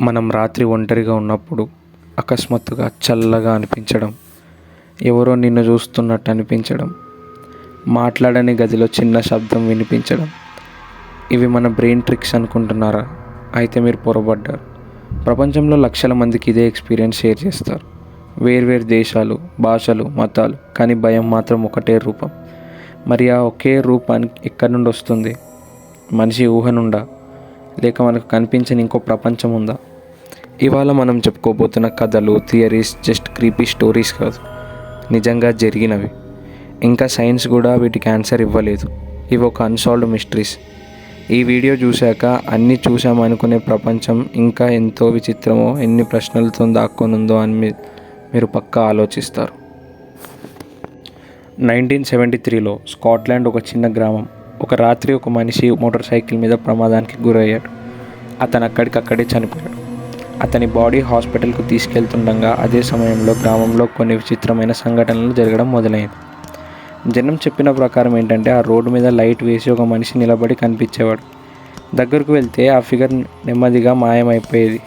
మనం రాత్రి ఒంటరిగా ఉన్నప్పుడు అకస్మాత్తుగా చల్లగా అనిపించడం, ఎవరో నిన్ను చూస్తున్నట్టు అనిపించడం, మాట్లాడని గదిలో చిన్న శబ్దం వినిపించడం, ఇవి మన బ్రెయిన్ ట్రిక్స్ అనుకుంటున్నారా? అయితే మీరు పొరపడ్డారు. ప్రపంచంలో లక్షల మందికి ఇదే ఎక్స్పీరియన్స్ షేర్ చేస్తారు. వేర్వేరు దేశాలు, భాషలు, మతాలు, కానీ భయం మాత్రం ఒకటే రూపం. మరి ఆ ఒకే రూపానికి ఎక్కడి నుండి వస్తుంది? మనిషి ఊహ నుండా, లేక మనకు కనిపించని ఇంకో ప్రపంచం ఉందా? ఇవాళ మనం చెప్పుకోబోతున్న కథలు, థియరీస్ జస్ట్ క్రీపీ స్టోరీస్ కాదు, నిజంగా జరిగినవి. ఇంకా సైన్స్ కూడా వీటికి ఆన్సర్ ఇవ్వలేదు. ఇవి ఒక అన్సాల్వ్డ్ మిస్టరీస్. ఈ వీడియో చూశాక అన్నీ చూసామనుకునే ప్రపంచం ఇంకా ఎంతో విచిత్రమో, ఎన్ని ప్రశ్నలతో దాక్కొనుందో అని మీరు పక్కా ఆలోచిస్తారు. 1973లో స్కాట్లాండ్ ఒక చిన్న గ్రామం. ఒక రాత్రి ఒక మనిషి మోటార్ సైకిల్ మీద ప్రమాదానికి గురయ్యాడు. అతను అక్కడికక్కడే చనిపోయాడు. అతని బాడీ హాస్పిటల్కు తీసుకెళ్తుండగా అదే సమయంలో గ్రామంలో కొన్ని విచిత్రమైన సంఘటనలు జరగడం మొదలైంది. జనం చెప్పిన ప్రకారం ఏంటంటే, ఆ రోడ్డు మీద లైట్ వేసి ఒక మనిషి నిలబడి కనిపించేవాడు. దగ్గరకు వెళ్తే ఆ ఫిగర్ నెమ్మదిగా మాయమైపోయేది.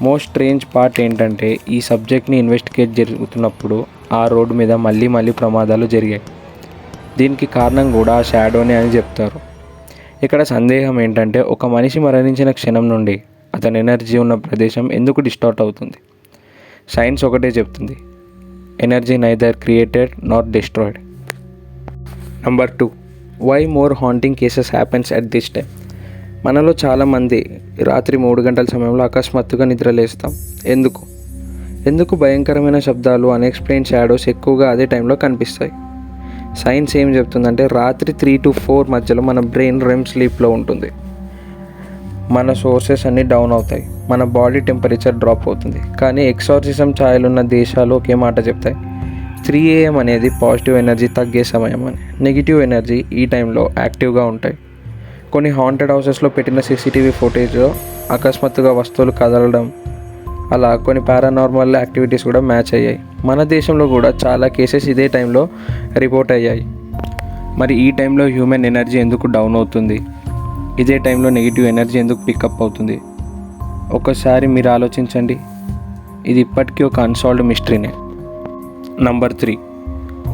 మోస్ట్ స్ట్రేంజ్ పార్ట్ ఏంటంటే, ఈ సబ్జెక్ట్ని ఇన్వెస్టిగేట్ జరుగుతున్నప్పుడు ఆ రోడ్డు మీద మళ్ళీ ప్రమాదాలు జరిగాయి. దీనికి కారణం కూడా ఆ షాడోనే అని చెప్తారు. ఇక్కడ సందేహం ఏంటంటే, ఒక మనిషి మరణించిన క్షణం నుండి అతని ఎనర్జీ ఉన్న ప్రదేశం ఎందుకు డిస్టార్ట్ అవుతుంది? సైన్స్ ఒకటే చెప్తుంది, energy neither created not destroyed. Number 2, why more haunting cases happens at this time. మనలో చాలామంది రాత్రి 3 గంటల సమయంలో అకస్మాత్తుగా నిద్రలేస్తాం. ఎందుకు భయంకరమైన శబ్దాలు, అన్ఎక్స్ప్లెయిన్ షాడోస్ ఎక్కువగా అదే టైంలో కనిపిస్తాయి? సైన్స్ ఏం చెప్తుందంటే, రాత్రి 3 to 4 మధ్యలో మన బ్రెయిన్ రెమ్ స్లీప్లో ఉంటుంది. మన సోర్సెస్ అన్నీ డౌన్ అవుతాయి, మన బాడీ టెంపరేచర్ డ్రాప్ అవుతుంది. కానీ ఎక్సార్సిజం ఛాయలున్న దేశాలు ఒకే మాట చెప్తాయి, 3 AM అనేది పాజిటివ్ ఎనర్జీ తగ్గే సమయం అని. నెగిటివ్ ఎనర్జీ ఈ టైంలో యాక్టివ్గా ఉంటాయి. కొన్ని హాంటెడ్ హౌసెస్లో పెట్టిన CCTV ఫుటేజ్లో అకస్మాత్తుగా వస్తువులు కదలడం, అలా కొన్ని పారానార్మల్ యాక్టివిటీస్ కూడా మ్యాచ్ అయ్యాయి. మన దేశంలో కూడా చాలా కేసెస్ ఇదే టైంలో రిపోర్ట్ అయ్యాయి. మరి ఈ టైంలో హ్యూమన్ ఎనర్జీ ఎందుకు డౌన్ అవుతుంది? ఇదే టైంలో నెగిటివ్ ఎనర్జీ ఎందుకు పికప్ అవుతుంది? ఒకసారి మీరు ఆలోచించండి. ఇది ఇప్పటికీ ఒక అన్సాల్వ్డ్ మిస్టరీనే. Number 3,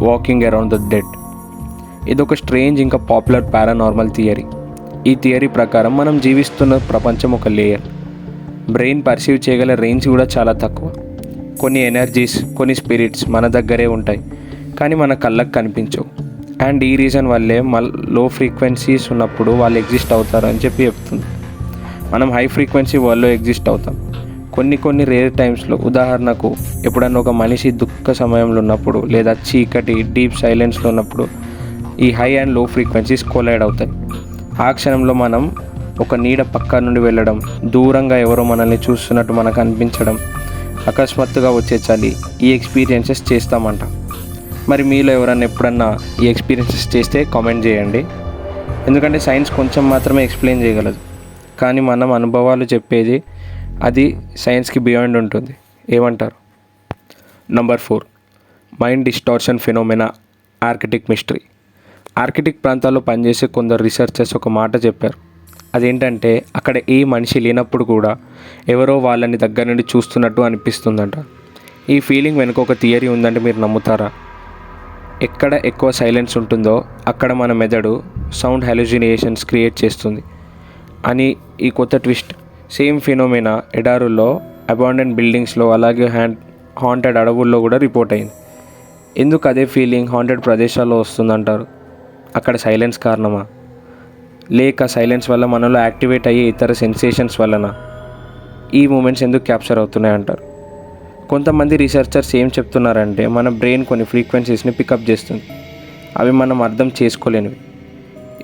walking around the dead. ఇదొక స్ట్రేంజ్ ఇంకా పాపులర్ పారానార్మల్ థియరీ. ఈ థియరీ ప్రకారం మనం జీవిస్తున్న ప్రపంచం ఒక లేయర్. బ్రెయిన్ పర్సీవ్ చేయగల రేంజ్ కూడా చాలా తక్కువ. కొన్ని ఎనర్జీస్, కొన్ని స్పిరిట్స్ మన దగ్గరే ఉంటాయి, కానీ మన కళ్ళకు కనిపించవు. అండ్ ఈ రీజన్ వల్లే లో ఫ్రీక్వెన్సీస్ ఉన్నప్పుడు వాళ్ళు ఎగ్జిస్ట్ అవుతారు అని చెప్తుంది. మనం హై ఫ్రీక్వెన్సీ వరల్డ్లో ఎగ్జిస్ట్ అవుతాం కొన్ని రేర్ టైమ్స్లో. ఉదాహరణకు, ఎప్పుడన్నా ఒక మనిషి దుఃఖ సమయంలో ఉన్నప్పుడు, లేదా చీకటి డీప్ సైలెన్స్లో ఉన్నప్పుడు ఈ హై అండ్ లో ఫ్రీక్వెన్సీస్ కొలైడ్ అవుతాయి. ఆ క్షణంలో మనం ఒక నీడ పక్క నుండి వెళ్ళడం, దూరంగా ఎవరో మనల్ని చూస్తున్నట్టు మనకు అనిపించడం, అకస్మాత్తుగా వచ్చే చలి, ఈ ఎక్స్పీరియన్సెస్ చేస్తామంట. మరి మీలో ఎవరన్నా ఎప్పుడన్నా ఈ ఎక్స్పీరియన్సెస్ చేస్తే కామెంట్ చేయండి. ఎందుకంటే సైన్స్ కొంచెం మాత్రమే ఎక్స్ప్లెయిన్ చేయగలదు, కానీ మనం అనుభవాలు చెప్పేది అది సైన్స్కి బియాండ్ ఉంటుంది. ఏమంటారు? Number 4, mind distortion phenomena, arctic mystery. Arctic ప్రాంతాల్లో పనిచేసే కొందరు రీసెర్చర్స్ ఒక మాట చెప్పారు. అదేంటంటే, అక్కడ ఏ మనిషి లేనప్పుడు కూడా ఎవరో వాళ్ళని దగ్గర నుండి చూస్తున్నట్టు అనిపిస్తుందంట. ఈ ఫీలింగ్ వెనుక ఒక థియరీ ఉందంటే మీరు నమ్ముతారా? ఎక్కడ ఎక్కువ సైలెన్స్ ఉంటుందో అక్కడ మన మెదడు సౌండ్ హాలుసినేషన్స్ క్రియేట్ చేస్తుంది అని ఈ కొత్త ట్విస్ట్. సేమ్ ఫినోమెనా ఎడారుల్లో, అబాండెంట్ బిల్డింగ్స్లో, అలాగే హాంటెడ్ అడవుల్లో కూడా రిపోర్ట్ అయింది. ఎందుకు అదే ఫీలింగ్ హాంటెడ్ ప్రదేశాల్లో వస్తుందంటారు? అక్కడ సైలెన్స్ కారణమా, లేక సైలెన్స్ వల్ల మనలో యాక్టివేట్ అయ్యే ఇతర సెన్సేషన్స్ వలన ఈ మూమెంట్స్ ఎందుకు క్యాప్చర్ అవుతున్నాయి అంటారు? కొంతమంది రీసెర్చర్స్ ఏం చెప్తున్నారంటే, మన బ్రెయిన్ కొన్ని ఫ్రీక్వెన్సీస్ని పికప్ చేస్తుంది, అవి మనం అర్థం చేసుకోలేనివి.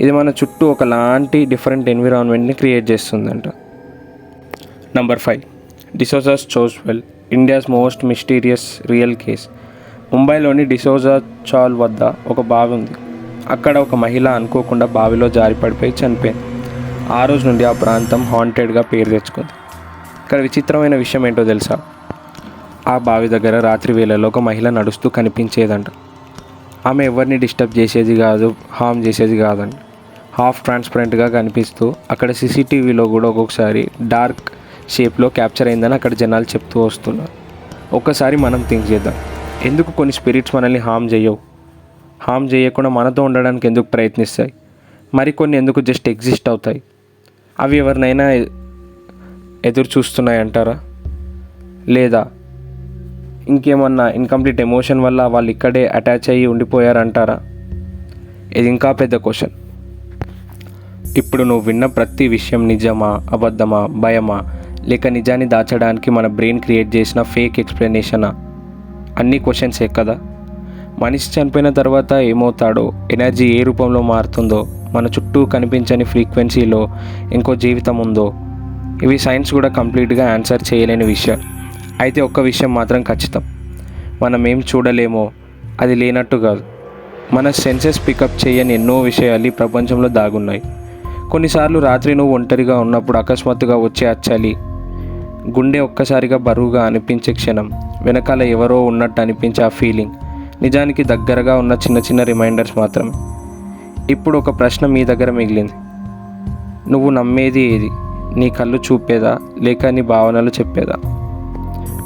ఇది మన చుట్టూ ఒకలాంటి డిఫరెంట్ ఎన్విరాన్మెంట్ని క్రియేట్ చేస్తుందంట. నెంబర్ 5, డిసోజా చోస్వెల్, India's most mysterious real case. ముంబైలోని డిసోజా చాల్ వద్ద ఒక బావి ఉంది. అక్కడ ఒక మహిళ అనుకోకుండా బావిలో జారి పడిపోయి చనిపోయింది. ఆ రోజు నుండి ఆ ప్రాంతం హాంటెడ్గా పేరు తెచ్చుకుంది. ఇక్కడ విచిత్రమైన విషయం ఏంటో తెలుసా? ఆ బావి దగ్గర రాత్రి వేళల్లో ఒక మహిళ నడుస్తూ కనిపించేదంట. ఆమె ఎవరిని డిస్టర్బ్ చేసేది కాదు, హార్మ్ చేసేది కాదంట. హాఫ్ ట్రాన్స్పరెంట్గా కనిపిస్తూ, అక్కడ CCTVలో కూడా ఒక్కొక్కసారి డార్క్ షేప్లో క్యాప్చర్ అయిందని అక్కడ జనాలు చెప్తూ వస్తున్నారు. ఒక్కసారి మనం థింక్ చేద్దాం, ఎందుకు కొన్ని స్పిరిట్స్ మనల్ని హామ్ చేయకుండా మనతో ఉండడానికి ఎందుకు ప్రయత్నిస్తాయి? మరికొన్ని ఎందుకు జస్ట్ ఎగ్జిస్ట్ అవుతాయి? అవి ఎవరినైనా ఎదురు చూస్తున్నాయి అంటారా? లేదా ఇంకేమన్నా ఇన్కంప్లీట్ ఎమోషన్ వల్ల వాళ్ళు ఇక్కడే అటాచ్ అయ్యి ఉండిపోయారంటారా? ఇది ఇంకా పెద్ద క్వశ్చన్. ఇప్పుడు నువ్వు విన్న ప్రతి విషయం నిజమా, అబద్ధమా, భయమా, లేక నిజాన్ని దాచడానికి మన బ్రెయిన్ క్రియేట్ చేసిన ఫేక్ ఎక్స్ప్లెనేషనా? అన్ని క్వశ్చన్సే కదా. మనిషి చనిపోయిన తర్వాత ఏమవుతాడో, ఎనర్జీ ఏ రూపంలో మారుతుందో, మన చుట్టూ కనిపించని ఫ్రీక్వెన్సీలో ఇంకో జీవితం ఉందో, ఇవి సైన్స్ కూడా కంప్లీట్గా ఆన్సర్ చేయలేని విషయం. అయితే ఒక్క విషయం మాత్రం ఖచ్చితం, మనం ఏం చూడలేమో అది లేనట్టు కాదు. మన సెన్సెస్ పికప్ చేయని ఎన్నో విషయాలు ఈ ప్రపంచంలో దాగున్నాయి. కొన్నిసార్లు రాత్రి నువ్వు ఒంటరిగా ఉన్నప్పుడు అకస్మాత్తుగా వచ్చే చలి, గుండె ఒక్కసారిగా బరువుగా అనిపించే క్షణం, వెనకాల ఎవరో ఉన్నట్టు అనిపించే ఆ ఫీలింగ్ నిజానికి దగ్గరగా ఉన్న చిన్న చిన్న రిమైండర్స్ మాత్రమే. ఇప్పుడు ఒక ప్రశ్న మీ దగ్గర మిగిలింది. నువ్వు నమ్మేది ఏది? నీ కళ్ళు చూపేదా, లేక నీ భావనలు చెప్పేదా?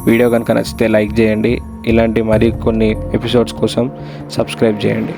వీడియో కనుక నచ్చితే లైక్ చేయండి. ఇలాంటి మరి కొన్ని ఎపిసోడ్స్ కోసం సబ్స్క్రైబ్ చేయండి.